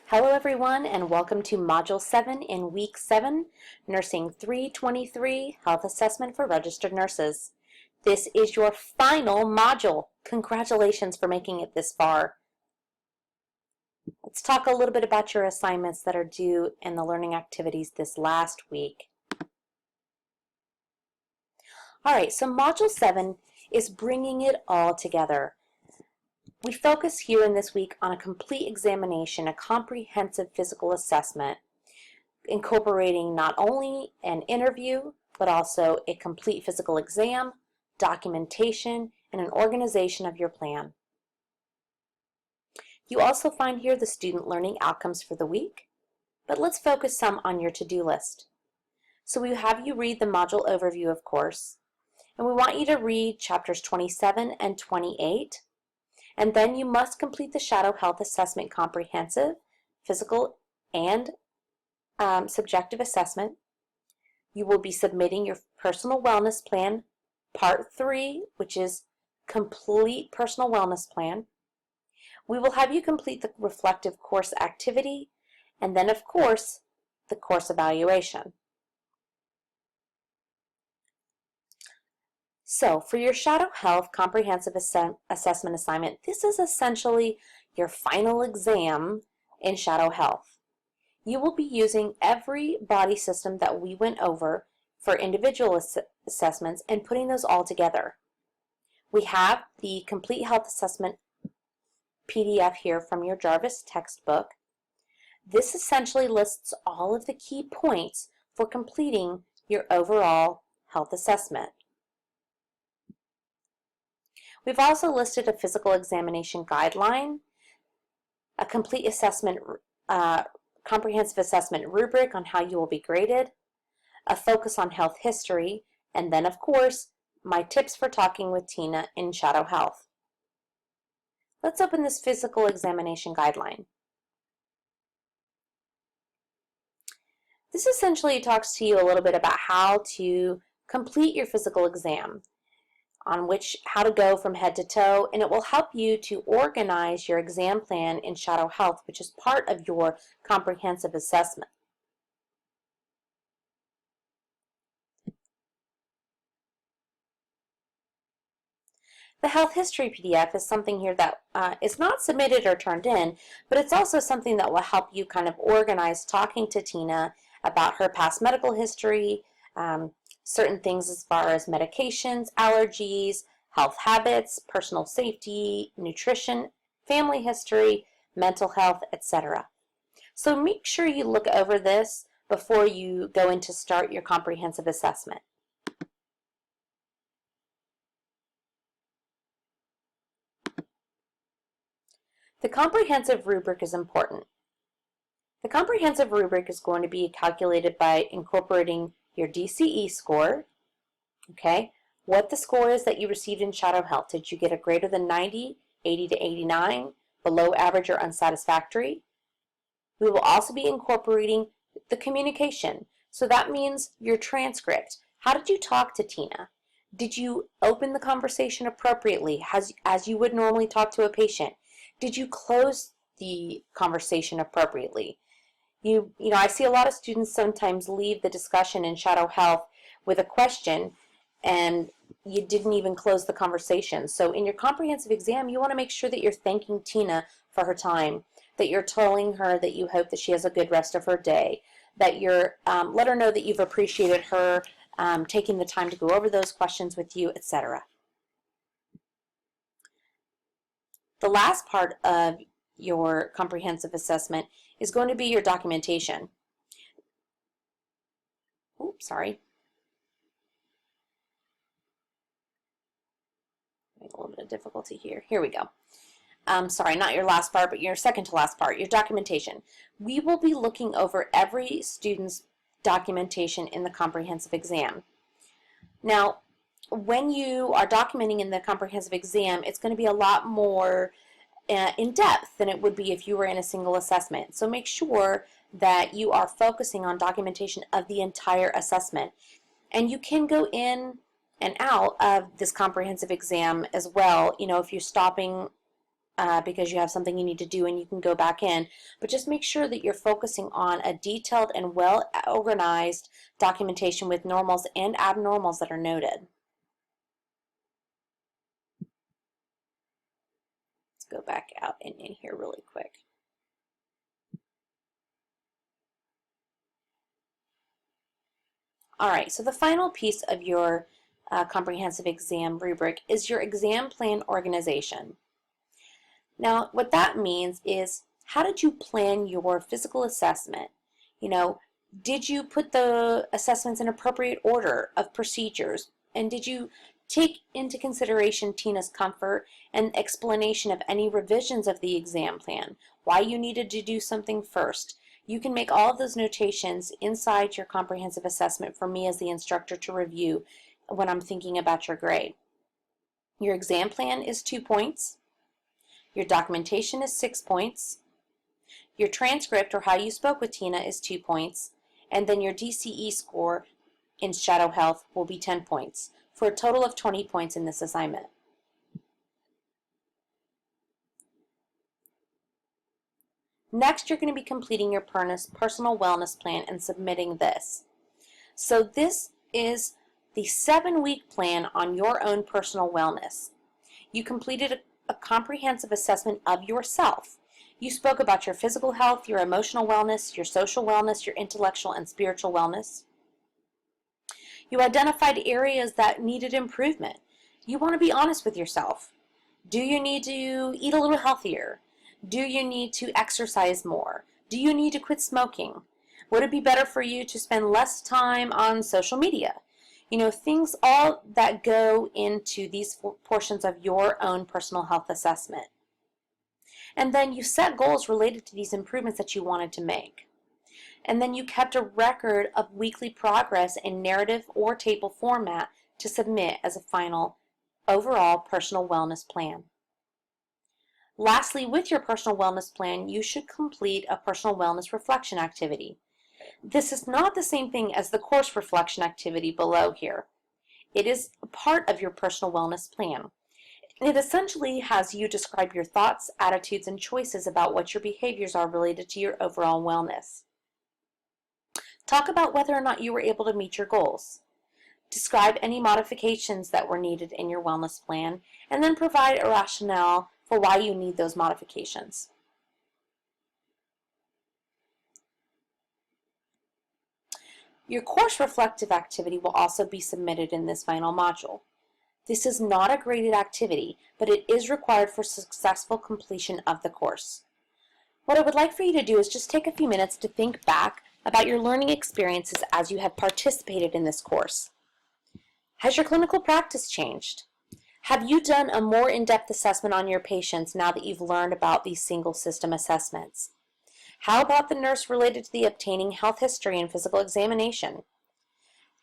Hello everyone and welcome to Module 7 in Week 7, Nursing 323, Health Assessment for Registered Nurses. This is your final module. Congratulations for making it this far. Let's talk a little bit about your assignments that are due in the learning activities this last week. Alright, so Module 7 is bringing it all together. We focus here in this week on a complete examination, a comprehensive physical assessment, incorporating not only an interview, but also a complete physical exam, documentation, and an organization of your plan. You also find here the student learning outcomes for the week, but let's focus some on your to-do list. So we have you read the module overview, of course, and we want you to read chapters 27 and 28. And then you must complete the Shadow Health Assessment Comprehensive, Physical, and Subjective Assessment. You will be submitting your Personal Wellness Plan, Part 3, which is Complete Personal Wellness Plan. We will have you complete the Reflective Course Activity, and then, of course, the Course Evaluation. So, for your Shadow Health Comprehensive Assessment Assignment, this is essentially your final exam in Shadow Health. You will be using every body system that we went over for individual assessments and putting those all together. We have the Complete Health Assessment PDF here from your Jarvis textbook. This essentially lists all of the key points for completing your overall health assessment. We've also listed a physical examination guideline, a complete assessment, comprehensive assessment rubric on how you will be graded, a focus on health history, and then, of course, my tips for talking with Tina in Shadow Health. Let's open this physical examination guideline. This essentially talks to you a little bit about how to complete your physical exam, on how to go from head to toe, and it will help you to organize your exam plan in Shadow Health, which is part of your comprehensive assessment. The health history PDF is something here that is not submitted or turned in, but it's also something that will help you kind of organize talking to Tina about her past medical history, certain things as far as medications, allergies, health habits, personal safety, nutrition, family history, mental health, etc. So make sure you look over this before you go in to start your comprehensive assessment. The comprehensive rubric is important. The comprehensive rubric is going to be calculated by incorporating your DCE score, okay, what the score is that you received in Shadow Health. Did you get a greater than 90, 80 to 89, below average or unsatisfactory? We will also be incorporating the communication. So that means your transcript. How did you talk to Tina? Did you open the conversation appropriately as you would normally talk to a patient? Did you close the conversation appropriately? You know, I see a lot of students sometimes leave the discussion in Shadow Health with a question and you didn't even close the conversation. So in your comprehensive exam, you want to make sure that you're thanking Tina for her time, that you're telling her that you hope that she has a good rest of her day, that you're let her know that you've appreciated her taking the time to go over those questions with you, etc. The last part of your comprehensive assessment is going to be your documentation. Oops, sorry. A little bit of difficulty here. Here we go. Sorry, not your last part, but your second to last part, your documentation. We will be looking over every student's documentation in the comprehensive exam. Now, when you are documenting in the comprehensive exam, it's going to be a lot more in depth than it would be if you were in a single assessment. So make sure that you are focusing on documentation of the entire assessment. And you can go in and out of this comprehensive exam as well, you know, if you're stopping because you have something you need to do and you can go back in. But just make sure that you're focusing on a detailed and well-organized documentation with normals and abnormals that are noted. Let's go back out and in here really quick. All right, so the final piece of your comprehensive exam rubric is your exam plan organization. Now, what that means is, how did you plan your physical assessment? You know, did you put the assessments in appropriate order of procedures? And did you take into consideration Tina's comfort and explanation of any revisions of the exam plan, why you needed to do something first? You can make all of those notations inside your comprehensive assessment for me as the instructor to review when I'm thinking about your grade. Your exam plan is 2 points. Your documentation is 6 points. Your transcript, or how you spoke with Tina, is 2 points. And then your DCE score in Shadow Health will be 10 points, for a total of 20 points in this assignment. Next, you're going to be completing your personal wellness plan and submitting this. So this is the 7-week plan on your own personal wellness. You completed a comprehensive assessment of yourself. You spoke about your physical health, your emotional wellness, your social wellness, your intellectual and spiritual wellness. You identified areas that needed improvement. You want to be honest with yourself. Do you need to eat a little healthier? Do you need to exercise more? Do you need to quit smoking? Would it be better for you to spend less time on social media? You know, things all that go into these portions of your own personal health assessment. And then you set goals related to these improvements that you wanted to make. And then you kept a record of weekly progress in narrative or table format to submit as a final overall personal wellness plan. Lastly, with your personal wellness plan, you should complete a personal wellness reflection activity. This is not the same thing as the course reflection activity below here. It is a part of your personal wellness plan. It essentially has you describe your thoughts, attitudes, and choices about what your behaviors are related to your overall wellness. Talk about whether or not you were able to meet your goals. Describe any modifications that were needed in your wellness plan, and then provide a rationale for why you need those modifications. Your course reflective activity will also be submitted in this final module. This is not a graded activity, but it is required for successful completion of the course. What I would like for you to do is just take a few minutes to think back about your learning experiences as you have participated in this course. Has your clinical practice changed? Have you done a more in-depth assessment on your patients now that you've learned about these single system assessments? How about the nurse related to the obtaining health history and physical examination?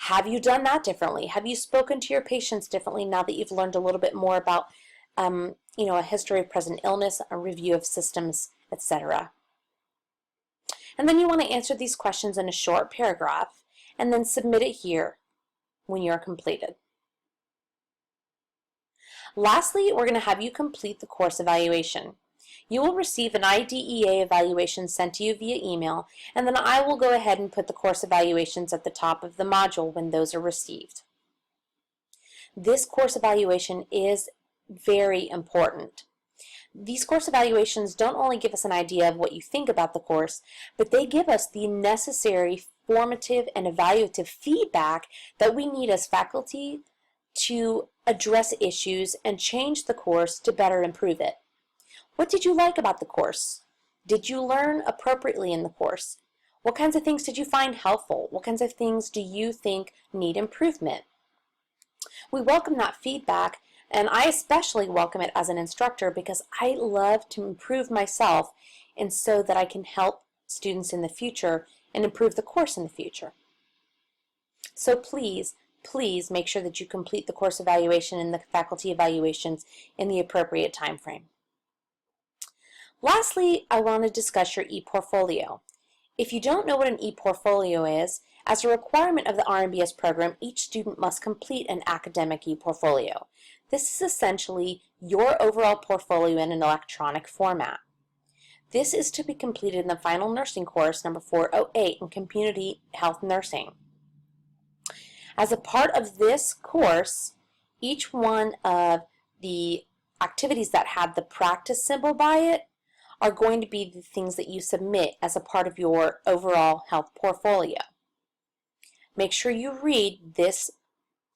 Have you done that differently? Have you spoken to your patients differently now that you've learned a little bit more about a history of present illness, a review of systems, etc.? And then you want to answer these questions in a short paragraph and then submit it here when you're completed. Lastly, we're going to have you complete the course evaluation. You will receive an IDEA evaluation sent to you via email, and then I will go ahead and put the course evaluations at the top of the module when those are received. This course evaluation is very important. These course evaluations don't only give us an idea of what you think about the course, but they give us the necessary formative and evaluative feedback that we need as faculty to address issues and change the course to better improve it. What did you like about the course? Did you learn appropriately in the course? What kinds of things did you find helpful? What kinds of things do you think need improvement? We welcome that feedback, and I especially welcome it as an instructor because I love to improve myself and so that I can help students in the future and improve the course in the future. So please make sure that you complete the course evaluation and the faculty evaluations in the appropriate time frame. Lastly, I want to discuss your ePortfolio. If you don't know what an ePortfolio is, as a requirement of the RMBS program, each student must complete an academic ePortfolio. This is essentially your overall portfolio in an electronic format. This is to be completed in the final nursing course, number 408, in Community Health Nursing. As a part of this course, each one of the activities that have the practice symbol by it are going to be the things that you submit as a part of your overall health portfolio. Make sure you read this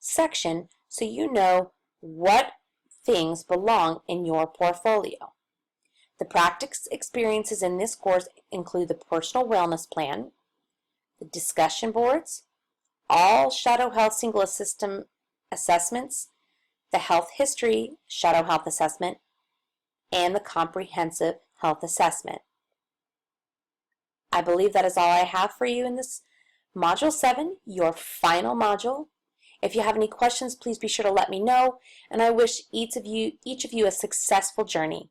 section so you know what things belong in your portfolio. The practice experiences in this course include the personal wellness plan, the discussion boards, all Shadow Health single system assessments, the health history Shadow Health assessment, and the comprehensive health assessment. I believe that is all I have for you in this Module 7, your final module. If you have any questions, please be sure to let me know, and I wish each of you a successful journey.